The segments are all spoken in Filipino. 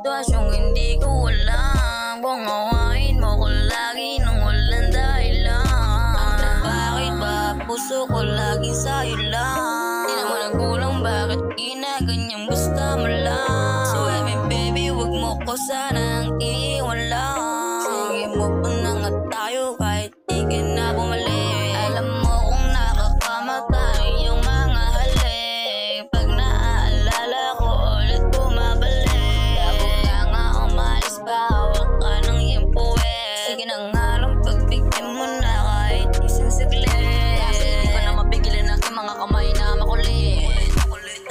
sitwasyong hindi ko alam kung awain mo ko lagi nung walang dahilan. Bakit ba puso ko laging sa'yo lang? Di naman nagkulang bakit ginaganyan basta mo lang. Swear baby wag mo ko sanang iiwan lang. Sige mo pa na nga tayo kahit di ka na bumalik. Alam mo kung nakakamatay yung mga halik. Pag naaalala ko ulit bumabalik. Labog ka nga umalis pa, hawak ka ng iyong puwet. Sige na nga lang pagbigyan mo na kahit isang saglit. Kasi di ko na mapigilan aking mga kamay na makulit.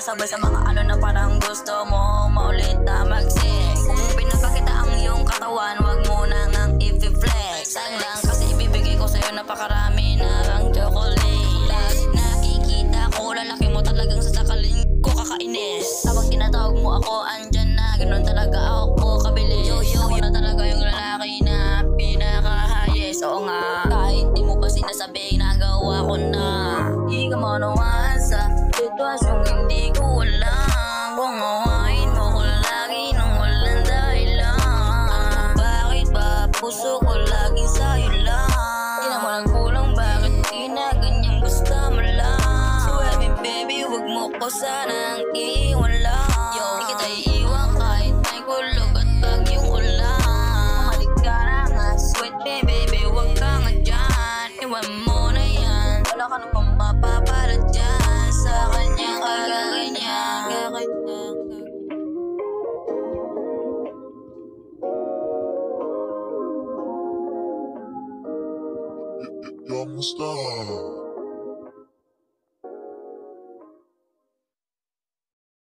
Kasabay sa mga ano na parang gusto mo maulit na mag-sex. Kung pinapakita ang iyong katawan, wag mo na ngang i-flex. Sayang lang kasi ibibigay ko sa'yo napakarami na ang chocolate. Lagi nakikita ko, lalaki mo talagang sasakalin ko kakainis. Kapag tinatawag mo ako, andyan na, ganun talaga ako kabilis. Ako na talaga yung lalaki na pinaka-highest. Oo nga, kahit di mo pa sinasabi, nagawa ko na. Di ka maunawaan sa sitwasyong hindi ko alam kung awain mo ko lagi nung walang dahilan. Bakit ba puso ko laging sa'yo lang? Di naman ang kulang bakit ginaganyan basta mo lang. Swear me baby wag mo ko sanang iiwan lang. Di kita iiwan kahit may kulog at bagyong ulan. Bumalik ka na nga sweet me baby wag ka nga dyan. Iwan mo na yan, wala ka nang mapapala dyan sa kanyang kagaganyan. Kamusta?